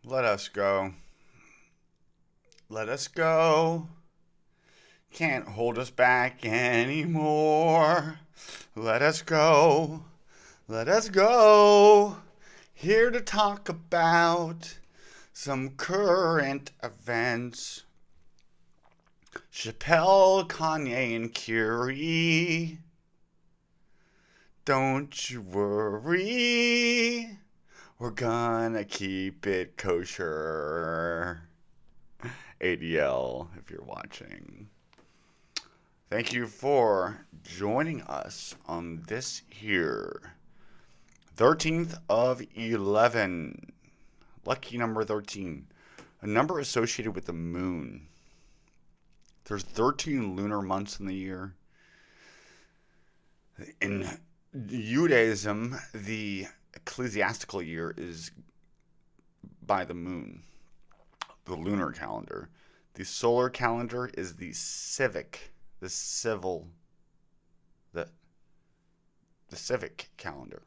Let us go. Let us go. Can't hold us back anymore. Let us go. Let us go. Here to talk about some current events. Chappelle, Kanye, and Kyrie. Don't you worry. We're gonna keep it kosher. ADL, if you're watching. Thank you for joining us on this here 13th of 11. Lucky number 13. A number associated with the moon. There's 13 lunar months in the year. In Judaism, the ecclesiastical year is by the moon, the lunar calendar. The solar calendar is the civic calendar.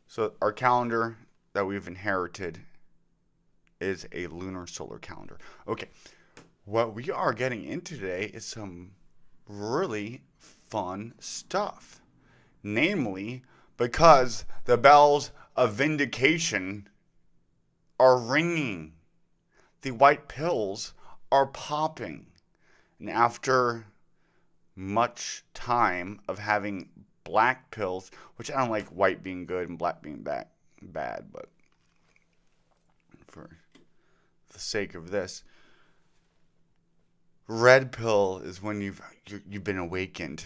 So our calendar that we've inherited is a lunar solar calendar. Okay, what we are getting into today is some really fun stuff. Namely, because the bells of vindication are ringing. The white pills are popping. And after much time of having black pills, which I don't like white being good and black being bad, but for the sake of this, red pill is when you've been awakened.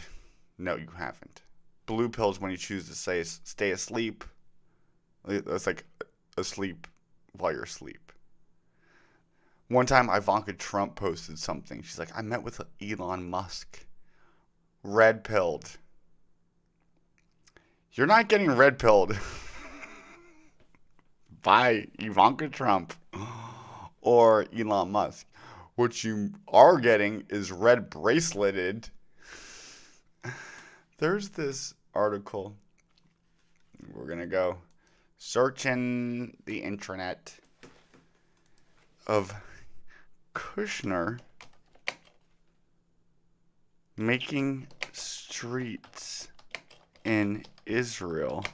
No, you haven't. Blue pill is when you choose to stay asleep. That's like asleep while you're asleep. One time, Ivanka Trump posted something. She's like, I met with Elon Musk. Red pilled. You're not getting red pilled by Ivanka Trump or Elon Musk. What you are getting is red braceleted. There's this article. We're going to go searching the intranet of Kushner making streets in Israel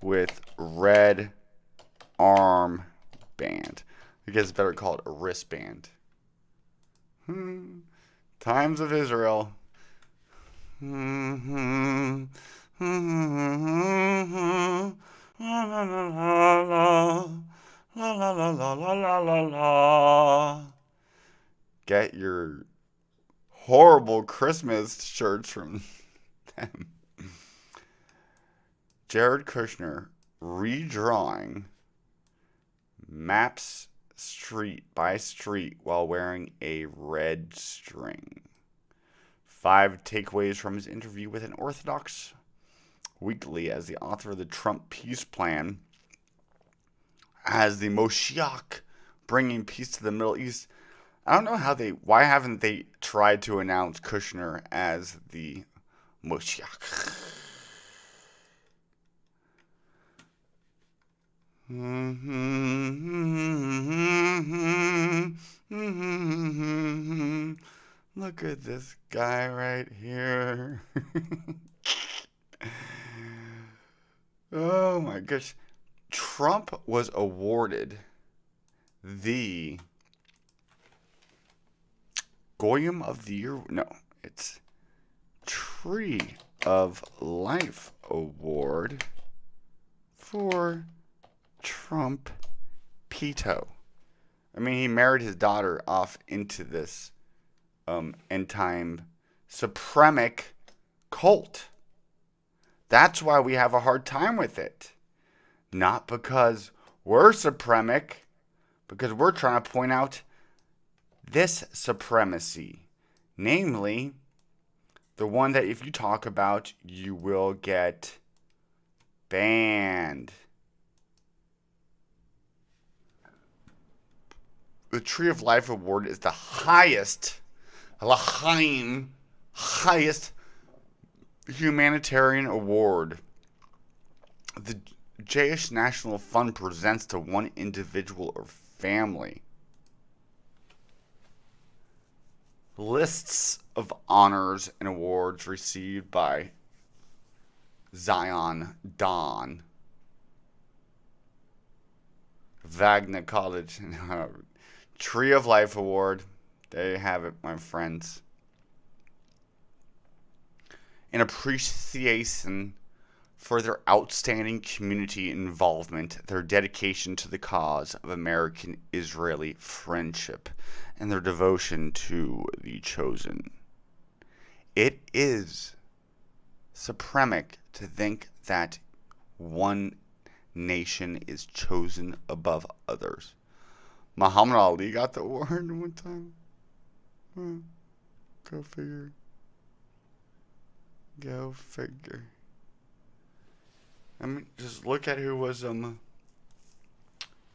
with red arm band. I guess it's better called a wristband. Times of Israel. La la la la la. Get your horrible Christmas shirts from them. Jared Kushner redrawing maps street by street while wearing a red string. 5 takeaways from his interview with an Orthodox Weekly as the author of the Trump peace plan as the Moshiach bringing peace to the Middle East. I don't know why haven't they tried to announce Kushner as the Moshiach? Look at this guy right here. Oh my gosh. Trump was awarded the Goyim of the Year. No, it's Tree of Life Award for Trump Peto. I mean, he married his daughter off into this end time supremic cult. That's why we have a hard time with it. Not because we're supremic, because we're trying to point out this supremacy. Namely, the one that if you talk about, you will get banned. The Tree of Life Award is the highest humanitarian award the Jewish National Fund presents to one individual or family. Lists of honors and awards received by Zion Don, Wagner College, Tree of Life Award. There you have it, my friends. In appreciation for their outstanding community involvement, their dedication to the cause of American-Israeli friendship, and their devotion to the chosen. It is supremic to think that one nation is chosen above others. Muhammad Ali got the award one time. Go figure. Go figure. I mean, just look at who was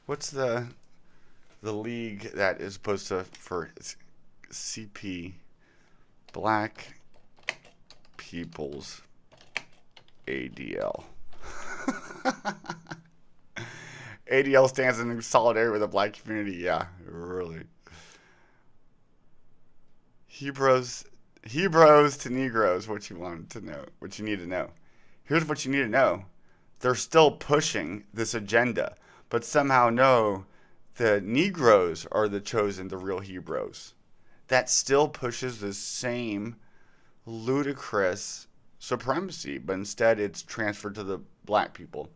what's the league that is supposed to for CP, Black People's ADL. ADL stands in solidarity with the black community. Yeah, really. Hebrews to Negroes. What you wanted to know. What you need to know. Here's what you need to know. They're still pushing this agenda, but somehow no, the Negroes are the chosen, the real Hebrews. That still pushes the same ludicrous supremacy, but instead it's transferred to the black people.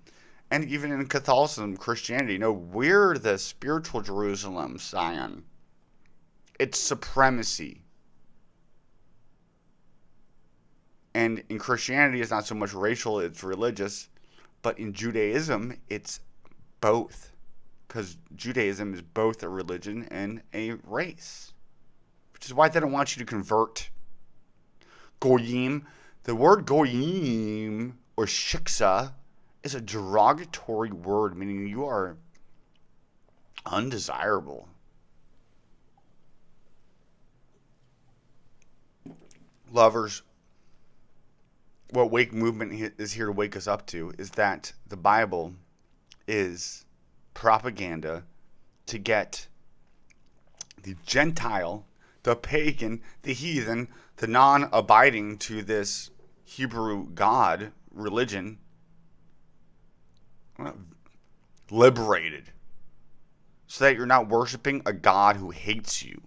And even in Catholicism, Christianity, no, we're the spiritual Jerusalem, Zion. It's supremacy. And in Christianity, it's not so much racial, it's religious. But in Judaism, it's both. Because Judaism is both a religion and a race. Which is why they don't want you to convert. Goyim. The word goyim or shiksa is a derogatory word, meaning you are undesirable. Lovers, what Wake Movement is here to wake us up to is that the Bible is propaganda to get the Gentile, the pagan, the heathen, the non-abiding to this Hebrew God religion liberated, so that you're not worshiping a God who hates you.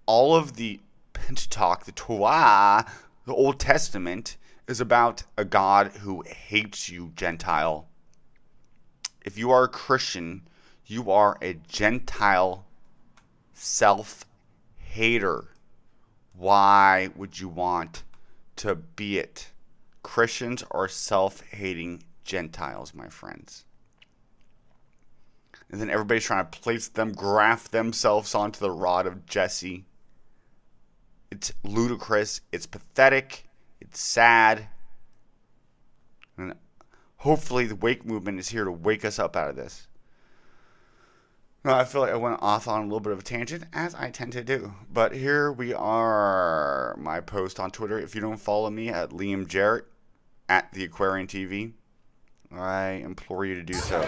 All of the Pentateuch, the Torah, the Old Testament, is about a God who hates you, Gentile. If you are a Christian, you are a Gentile self-hater. Why would you want to be it? Christians are self-hating Gentiles, my friends. And then everybody's trying to place them, graft themselves onto the rod of Jesse. It's ludicrous. It's pathetic. It's sad. And hopefully the Wake Movement is here to wake us up out of this. Now, I feel like I went off on a little bit of a tangent, as I tend to do. But here we are. My post on Twitter. If you don't follow me at Liam Jarrett, at the Aquarian TV, I implore you to do so.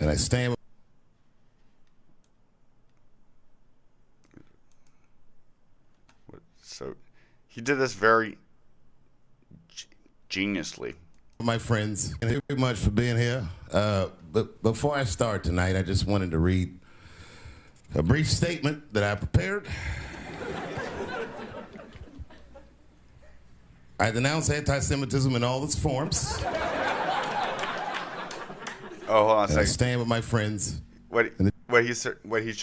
And I stand. So he did this very geniusly. My friends, thank you very much for being here. But before I start tonight, I just wanted to read a brief statement that I prepared. I denounce anti-Semitism in all its forms. Oh, hold on a And I second. stand with my friends. What he should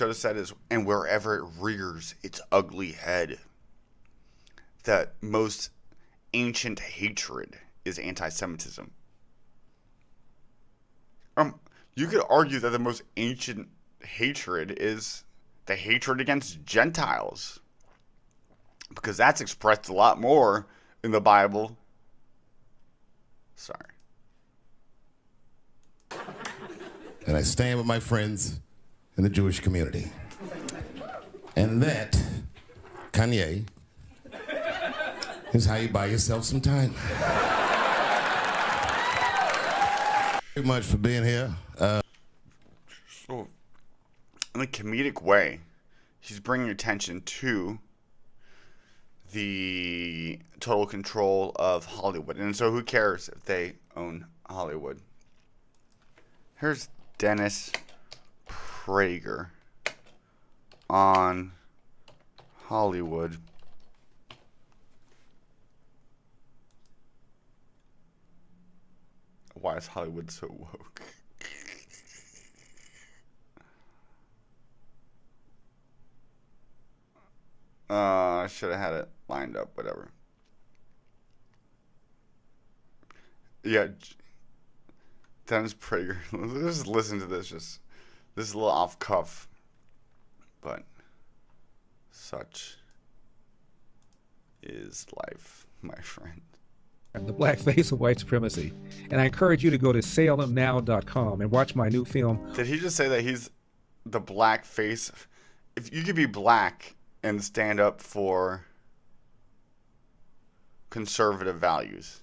have said is, and wherever it rears its ugly head, the most ancient hatred is anti-Semitism. You could argue that the most ancient hatred is the hatred against Gentiles, because that's expressed a lot more in the Bible. Sorry. And I stand with my friends in the Jewish community. And that, Kanye, is how you buy yourself some time. Thank you very much for being here. comedic way, he's bringing attention to the total control of Hollywood. And so who cares if they own Hollywood? Here's Dennis Prager on Hollywood. Why is Hollywood so woke? I should have had it lined up, whatever. Yeah, Dennis Prager. Let's just listen to this. This is a little off cuff, but such is life, my friend. The black face of white supremacy. And I encourage you to go to salemnow.com and watch my new film. Did he just say that he's the black face? If you could be black and stand up for conservative values,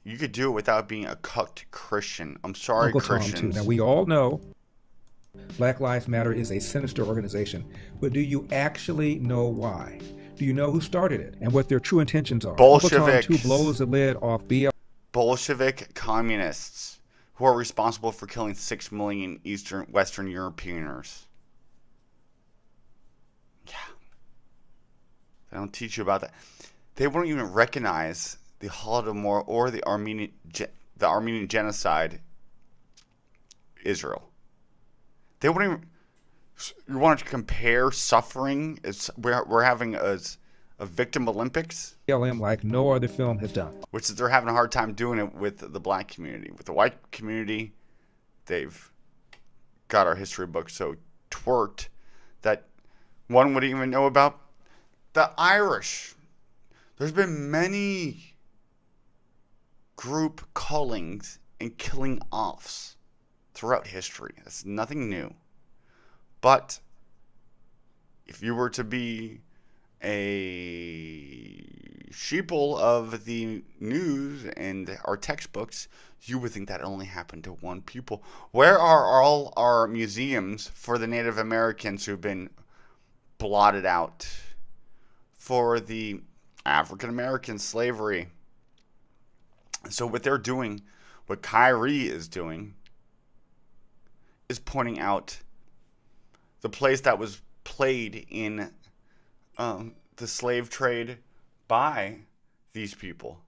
you could do it without being a cucked Christian. I'm sorry, Uncle Christians. Tom, too. Now, we all know Black Lives Matter is a sinister organization, but do you actually know why? Do you know who started it and what their true intentions are? Bolsheviks. Uncle Tom, too, blows the lid off Bolshevik communists who are responsible for killing 6 million Western Europeans. Yeah. They don't teach you about that. They won't even recognize the Holodomor or the Armenian genocide, Israel. They won't even. You want to compare suffering? We're having a victim Olympics, BLM like no other film has done. which is they're having a hard time doing it with the black community. With the white community, they've got our history book so twerked that one wouldn't even know about the Irish. There's been many group cullings and killing offs throughout history. That's nothing new. But if you were to be a sheeple of the news and our textbooks, you would think that only happened to one people. Where are all our museums for the Native Americans who've been blotted out? For the African American slavery. So what they're doing, what Kyrie is doing, is pointing out the place that was played in the slave trade by these people.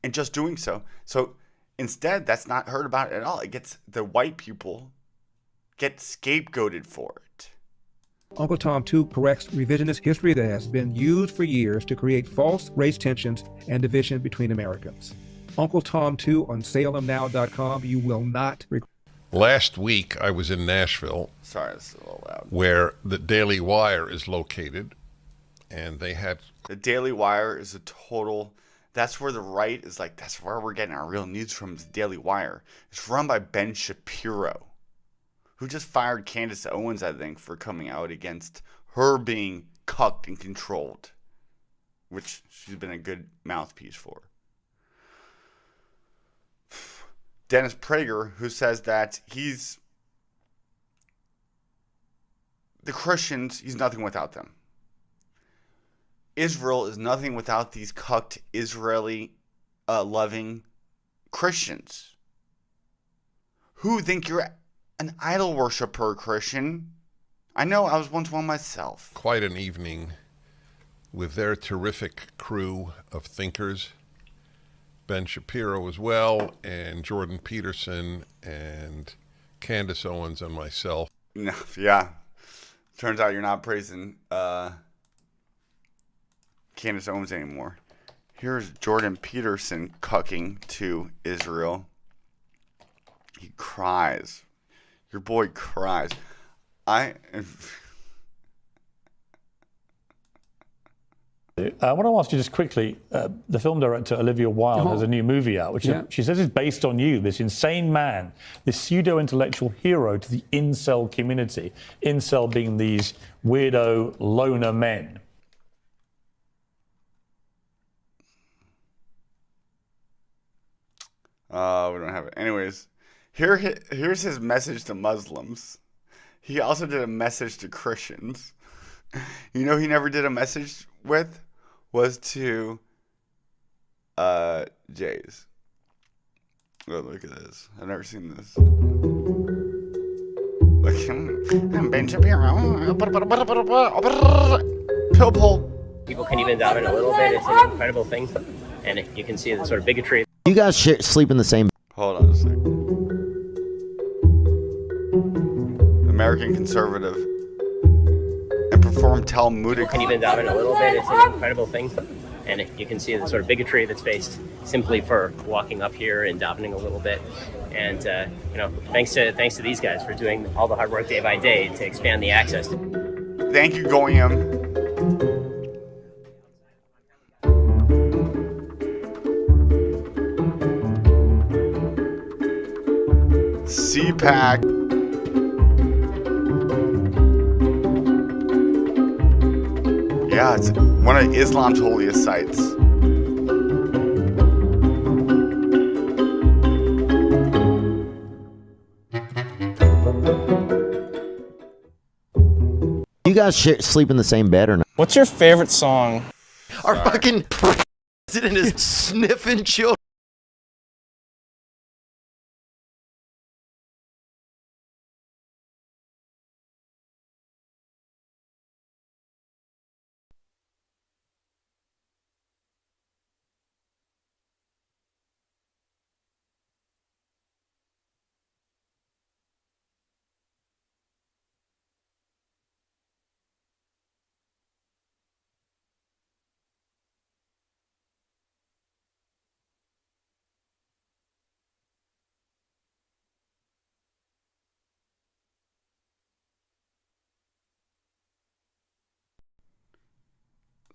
And just doing so. So instead, that's not heard about at all. It gets the white people get scapegoated for it. Uncle Tom, too, corrects revisionist history that has been used for years to create false race tensions and division between Americans. Uncle Tom, too, on salemnow.com. You will not regret. Last week, I was in Nashville. Sorry, it's a little loud. Where the Daily Wire is located, and they had... The Daily Wire is a total... That's where the right is like, that's where we're getting our real news from, is the Daily Wire. It's run by Ben Shapiro, who just fired Candace Owens, I think, for coming out against her being cucked and controlled, which she's been a good mouthpiece for. Dennis Prager, who says that he's the Christians, he's nothing without them. Israel is nothing without these cucked Israeli loving Christians who think you're an idol worshiper, Christian. I know, I was once one myself. Quite an evening with their terrific crew of thinkers. Ben Shapiro as well, and Jordan Peterson, and Candace Owens, and myself. No, yeah. Turns out you're not praising Candace Owens anymore. Here's Jordan Peterson cucking to Israel. He cries. Your boy cries. I want to ask you just quickly, the film director Olivia Wilde has a new movie out, which she says is based on you, this insane man, this pseudo-intellectual hero to the incel community. Incel being these weirdo loner men. We don't have it. Anyways, Here's his message to Muslims. He also did a message to Christians. You know, he never did a message with was to Jays. Oh, look at this. I've never seen this. Look, I'm Ben Shapiro. Pill pull. People can even dive in a little bit. It's an incredible thing. And you can see the sort of bigotry. You guys sleep in the same. Hold on a second. American conservative and perform Talmudic. You can even dive in a little bit. It's an incredible thing. And you can see the sort of bigotry that's faced simply for walking up here and davening a little bit. And, thanks to these guys for doing all the hard work day by day to expand the access. Thank you, Goyim. CPAC. Yeah, it's one of Islam's holiest sites. You guys sleep in the same bed or not? What's your favorite song? Our fucking president is sniffing children.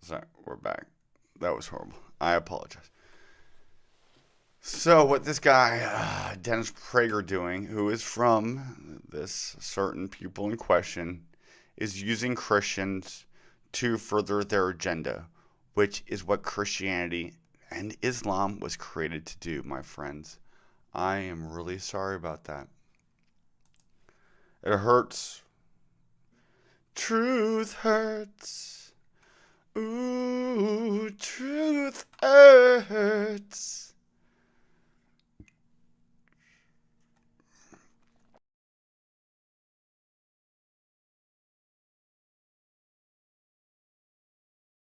Sorry, we're back. That was horrible. I apologize. So what this guy, Dennis Prager, doing, who is from this certain people in question, is using Christians to further their agenda, which is what Christianity and Islam was created to do, my friends. I am really sorry about that. It hurts. Truth hurts. Ooh, truth hurts.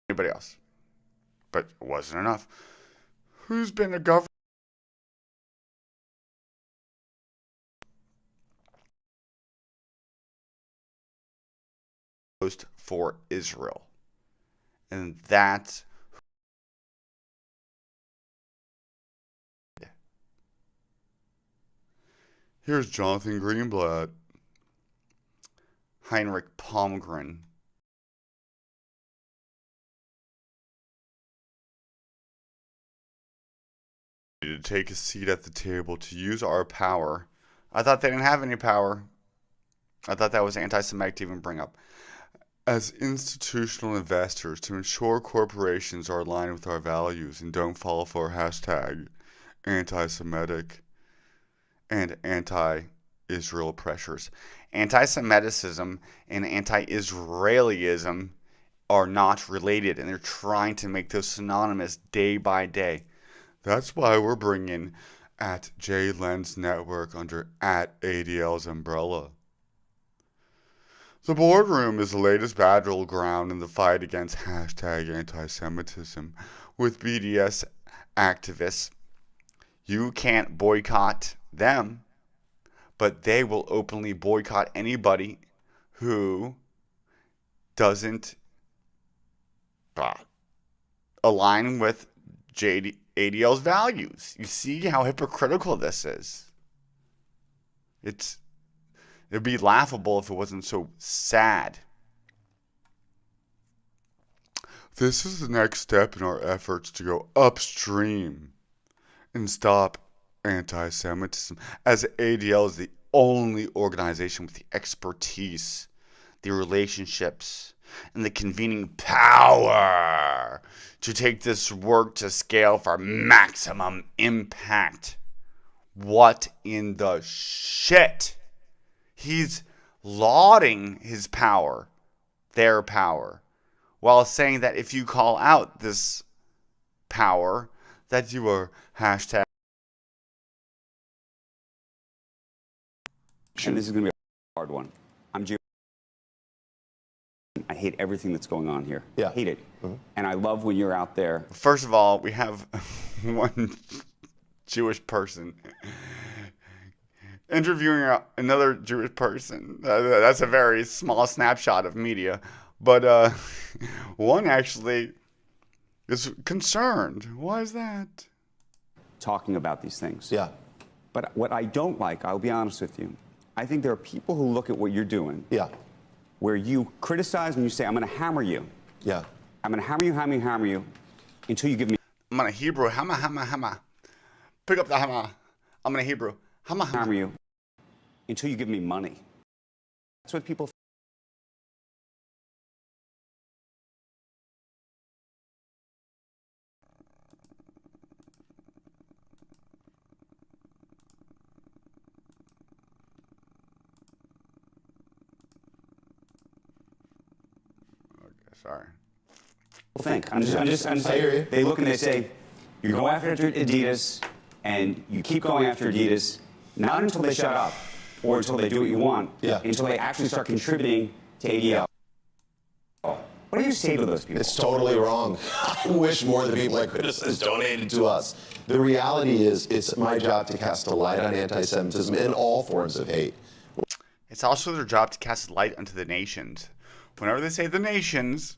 Anybody else? But it wasn't enough. Who's been a governor? For Israel. And that's here's Jonathan Greenblatt, Heinrich Palmgren. To take a seat at the table to use our power. I thought they didn't have any power. I thought that was anti-Semitic to even bring up. As institutional investors to ensure corporations are aligned with our values and don't fall for hashtag anti-Semitic and anti-Israel pressures. Anti-Semiticism and anti-Israelism are not related, and they're trying to make those synonymous day by day. That's why we're bringing at J Lens Network under at ADL's umbrella. The boardroom is the latest battleground in the fight against hashtag anti-Semitism with BDS activists. You can't boycott them, but they will openly boycott anybody who doesn't align with ADL's values. You see how hypocritical this is? It'd be laughable if it wasn't so sad. This is the next step in our efforts to go upstream and stop anti-Semitism, as ADL is the only organization with the expertise, the relationships, and the convening power to take this work to scale for maximum impact. What in the shit? He's lauding his power, their power, while saying that if you call out this power, that you are hashtag. And this is going to be a hard one. I'm Jewish. I hate everything that's going on here. Yeah. I hate it. And I love when you're out there. First of all, we have one Jewish person interviewing another Jewish person. That's a very small snapshot of media. But one actually is concerned. Why is that? Talking about these things. Yeah. But what I don't like, I'll be honest with you, I think there are people who look at what you're doing. Yeah. Where you criticize and you say, I'm going to hammer you. Yeah. I'm going to hammer you until you give me. I'm going to Hebrew. Hammer. Pick up the hammer. I'm going to Hebrew. Hammer you until you give me money. That's what people. Sorry. Think. I'm just I hear you. They look and they say, you go after Adidas, and you keep going after Adidas, not until they shut up, or until they do what you want, until they actually start contributing to ADL. What do you say to those people? It's totally wrong. I wish more of the people I criticize donated to us. The reality is, it's my job to cast a light on anti-Semitism and all forms of hate. It's also their job to cast light unto the nations. Whenever they say the nations,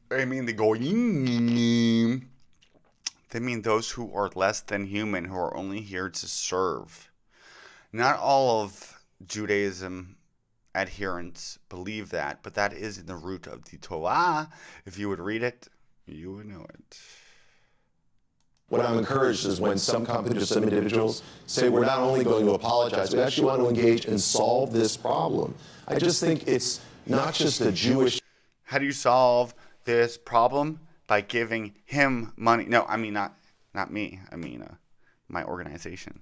they mean the goyim. They mean those who are less than human, who are only here to serve. Not all of Judaism adherents believe that, but that is in the root of the Torah. If you would read it, you would know it. What I'm encouraged is when some companies, some individuals say we're not only going to apologize, we actually want to engage and solve this problem. I just think it's not just a Jewish. How do you solve this problem? By giving him money. No, I mean not me. I mean my organization.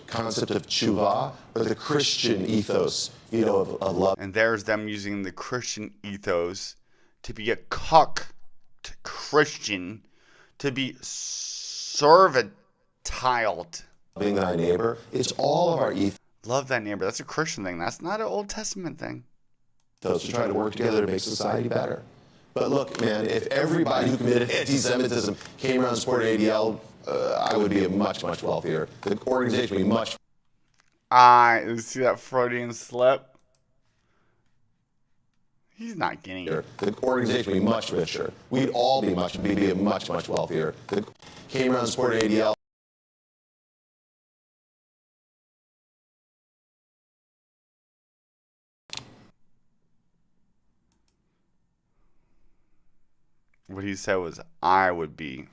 Concept of tshuva, or the Christian ethos, of love. And there's them using the Christian ethos to be a cucked Christian, to be servile. Loving thy neighbor. It's all of our ethos. Love thy neighbor. That's a Christian thing. That's not an Old Testament thing. To try to work together to make society better. But look, man, if everybody who committed anti-Semitism came around supporting ADL, I would be a much, much wealthier. The organization would be much. You see that Freudian slip? He's not getting it. The organization would be much richer. We'd all be much wealthier. Came around supporting ADL. What he said was, I would be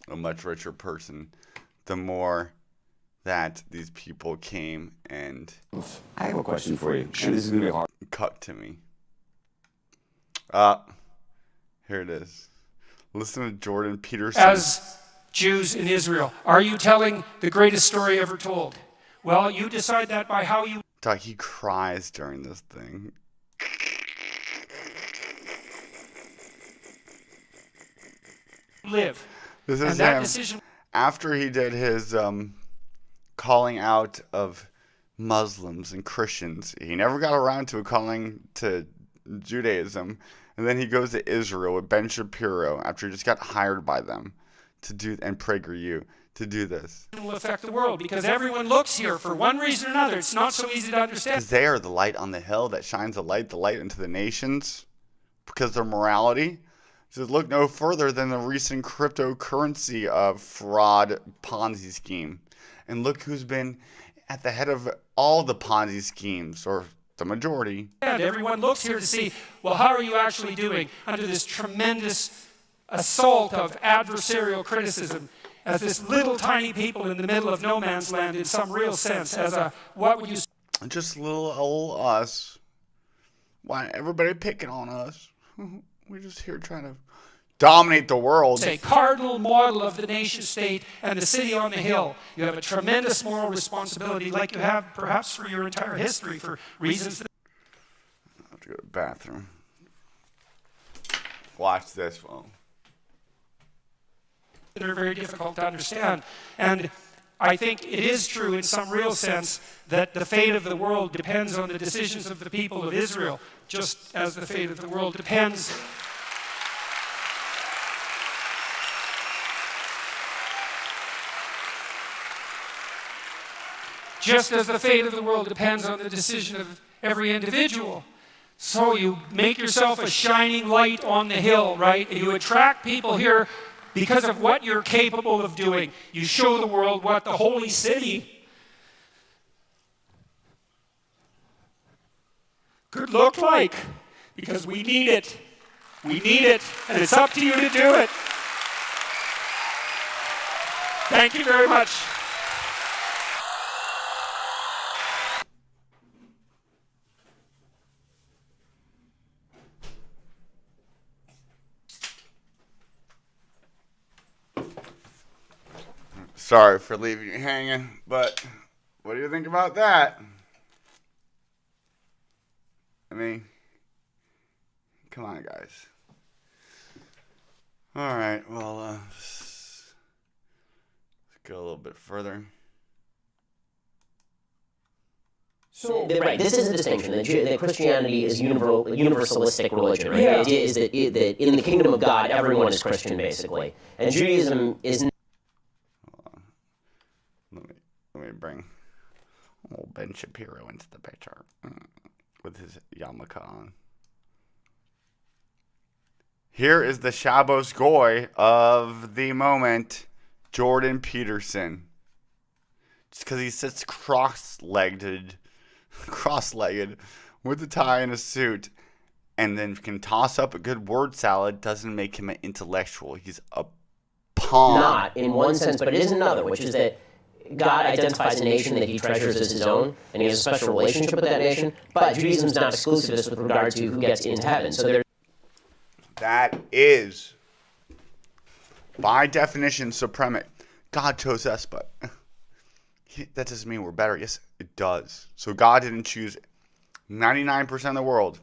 a much richer person the more that these people came and I have a question for you. And this is going to be hard. cut to me. Here it is. Listen to Jordan Peterson. As Jews in Israel, are you telling the greatest story ever told? Well, you decide that by how you He cries during this thing. live. This And is that him decision after he did his calling out of Muslims and Christians. He never got around to calling to Judaism, and then he goes to Israel with Ben Shapiro after he just got hired by them to do, and PragerU to do this. will affect the world because everyone looks here for one reason or another. It's not so easy to understand. Because they are the light on the hill that shines the light into the nations, because their morality. So look no further than the recent cryptocurrency fraud Ponzi scheme. And look who's been at the head of all the Ponzi schemes, or the majority. And everyone looks here to see, well, how are you actually doing under this tremendous assault of adversarial criticism as this little tiny people in the middle of no man's land in some real sense, as a, what would you Just little old us. Why everybody picking on us? We're just here trying to dominate the world. It's a cardinal model of the nation state and the city on the hill. You have a tremendous moral responsibility, like you have perhaps for your entire history, for reasons that... I have to go to the bathroom. Watch this phone. ...that are very difficult to understand. And I think it is true in some real sense that the fate of the world depends on the decisions of the people of Israel, just as the fate of the world depends... just as the fate of the world depends on the decision of every individual. So you make yourself a shining light on the hill, right? You attract people here because of what you're capable of doing. You show the world what the holy city could look like, because we need it. We need it, and it's up to you to do it. Thank you very much. Sorry for leaving you hanging, but what do you think about that? I mean, come on, guys. All right, well, let's go a little bit further. So, right, this is the distinction, that Christianity is universalistic religion, right? Yeah. The idea is that in the kingdom of God, everyone is Christian, basically. And Judaism is... Let me bring old Ben Shapiro into the picture with his yarmulke on. Here is the Shabbos Goy of the moment, Jordan Peterson. Just because he sits cross-legged with a tie and a suit, and then can toss up a good word salad, doesn't make him an intellectual. He's a pawn. Not in one sense, but it is another, which is that God identifies a nation that he treasures as his own, and he has a special relationship with that nation, but Judaism is not exclusivist with regard to who gets into heaven. So that is, by definition, supremic. God chose us, but that doesn't mean we're better. Yes, it does. So God didn't choose 99% of the world,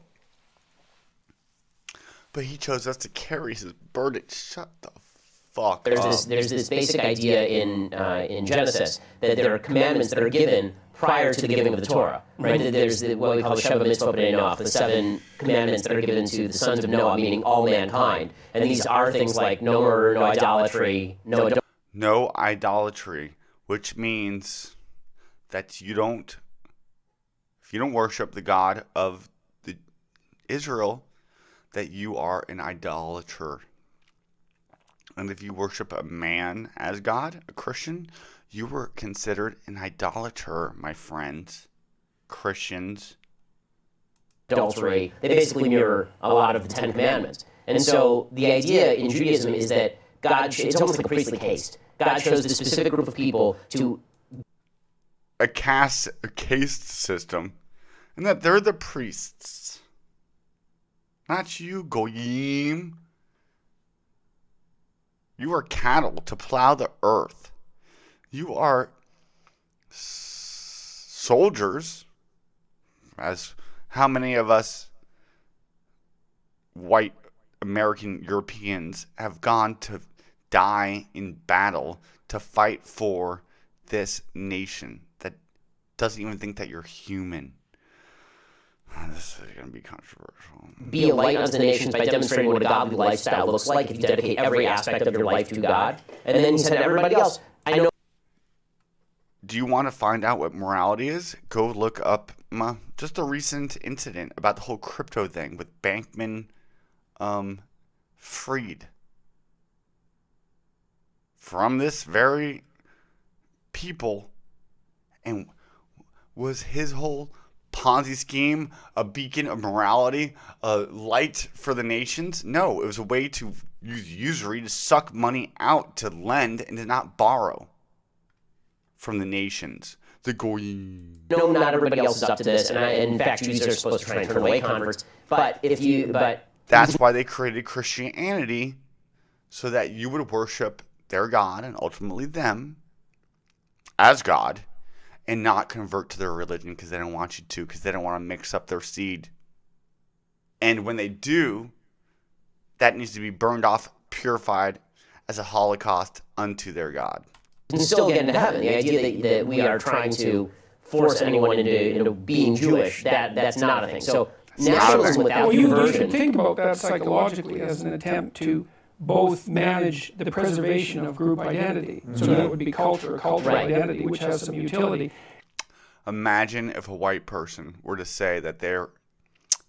but he chose us to carry his burden. Shut the fuck there's up. There's this basic idea in Genesis that there are commandments that are given prior to the giving of the Torah, right? There's what we call the Sheva Mitzvot B'nai Noach, the 7 commandments that are given to the sons of Noah, meaning all mankind. And these are things like no murder, no idolatry, no idolatry, which means that if you don't worship the God of Israel, that you are an idolater. And if you worship a man as God, a Christian, you were considered an idolater, my friends. Christians. Adultery. They basically mirror a lot of the 10 Commandments. And so the idea in Judaism is that it's almost like a priestly caste. God chose this specific group of people to... A caste system. And that they're the priests. Not you, Goyim. You are cattle to plow the earth. You are soldiers, as how many of us white American Europeans have gone to die in battle to fight for this nation that doesn't even think that you're human. This is going to be controversial. Be a light unto the nations by demonstrating what a godly lifestyle looks like if you dedicate every aspect of your life to God. And then he said to everybody else, I know. Do you want to find out what morality is? Go look up just a recent incident about the whole crypto thing with Bankman Fried. From this very people. And was his whole Ponzi scheme a beacon of morality, a light for the nations? No, it was a way to use usury to suck money out, to lend, and to not borrow from the nations. The goyim. No, not everybody else is up to this, and in fact, Jews are supposed to try and turn away converts. But that's why they created Christianity so that you would worship their God and ultimately them as God and not convert to their religion because they don't want you to, because they don't want to mix up their seed. And when they do, that needs to be burned off, purified as a holocaust unto their God. You can still get into heaven. The idea that we are trying to force anyone into being Jewish, that's not a thing. So nationalism without conversion. You can think about that psychologically as an attempt to both manage the preservation of group identity. So that would be cultural identity, which has some utility. Imagine if a white person were to say that they're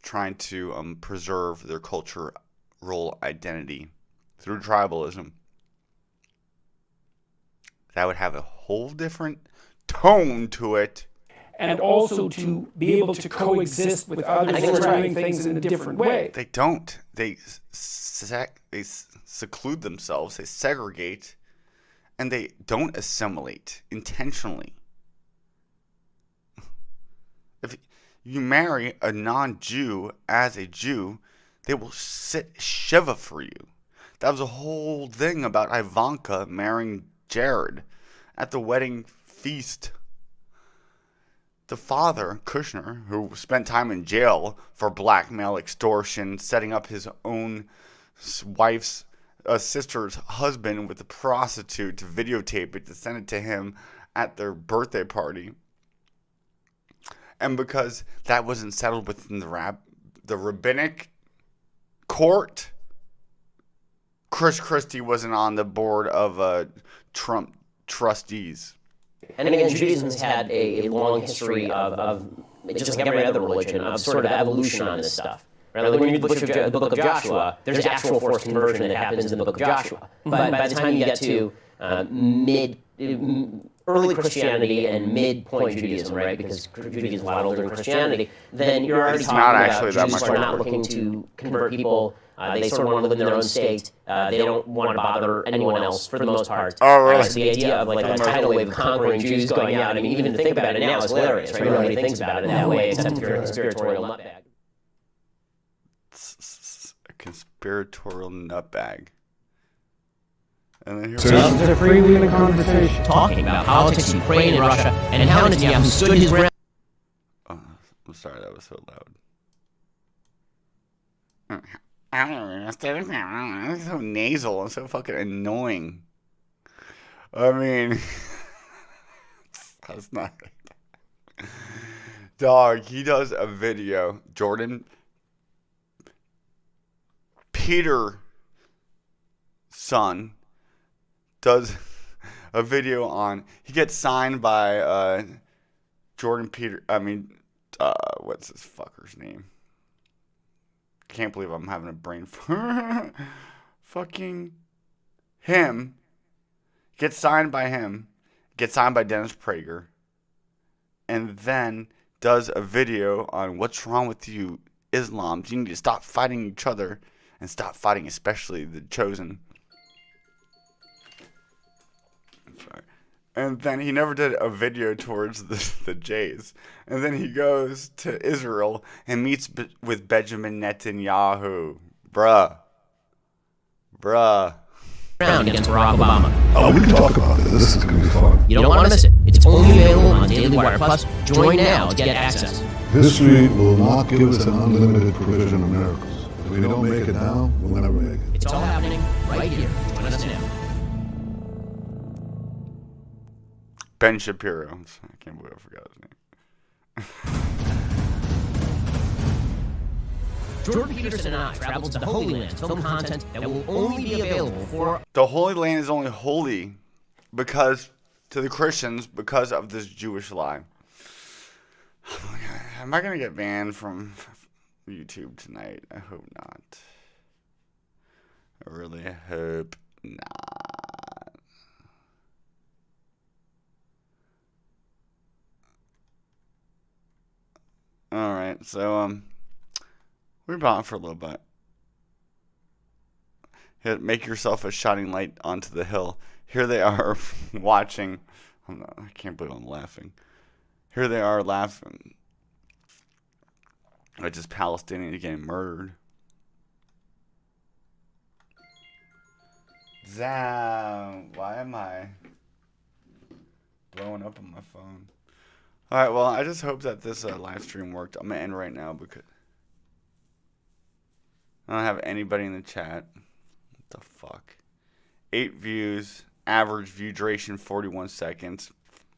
trying to preserve their cultural identity through tribalism. That would have a whole different tone to it. And also to be able to coexist with others who are doing things in a different way. They don't. They seclude themselves, they segregate, and they don't assimilate intentionally. If you marry a non-Jew as a Jew, they will sit Shiva for you. That was a whole thing about Ivanka marrying Jared at the wedding feast. The father, Kushner, who spent time in jail for blackmail, extortion, setting up his own wife's sister's husband with a prostitute to videotape it, to send it to him at their birthday party. And because that wasn't settled within the rabbinic court, Chris Christie wasn't on the board of Trump trustees. And again, Judaism has had a long history of just like every other religion, of sort of evolution on this stuff. Right? Like when you read the book of Joshua, there's actual forced conversion that happens in the book of Joshua. But by the time you get to early Christianity and mid-point Judaism, right? Because Judaism is a lot older than Christianity, then you're already talking about Jews who are not looking to convert people. They sort of want to live in their own state. They don't want to bother anyone else for the most part. Oh, really? So the idea of like a tidal wave of conquering Jews going out, I mean, even to think about it now is hilarious, right? Nobody thinks about it that way except if you're a conspiratorial nutbag. A conspiratorial nutbag. And then So this is a freewheeling conversation. Talking about politics, Ukraine and Russia, and how Netanyahu stood his ground. Oh, I'm sorry, that was so loud. I don't know. It's so nasal and so fucking annoying. I mean, that's not. Dog, he does a video. Jordan Peterson does a video on. He gets signed by Jordan Peter. I mean, what's this fucker's name? Can't believe I'm having a brain fucking him. Gets signed by him. Gets signed by Dennis Prager. And then does a video on what's wrong with you Islams. You need to stop fighting each other and stop fighting especially the chosen. I'm sorry. And then he never did a video towards the Jays. And then he goes to Israel and meets with Benjamin Netanyahu. Bruh. Round against Barack Obama. Oh, we can talk about this. This is going to be fun. You don't want to miss it. It's only available on Daily Wire. Plus, join now to get access. History will not give us an unlimited provision of miracles. If we don't make it now, we'll never make it. It's all happening right here. Join us now. Ben Shapiro. I can't believe I forgot his name. Jordan Peterson and I traveled to the Holy Land to film content that will only be available for... The Holy Land is only holy because, to the Christians, because of this Jewish lie. Am I going to get banned from YouTube tonight? I hope not. I really hope not. Alright, so, we're on for a little bit. Make yourself a shining light onto the hill. Here they are watching. I can't believe I'm laughing. Here they are laughing at just Palestinians getting murdered. Damn. Why am I blowing up on my phone? Alright, well, I just hope that this live stream worked. I'm going to end right now because I don't have anybody in the chat. What the fuck? 8 views. Average view duration 41 seconds.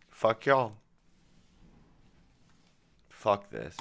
Fuck y'all. Fuck this.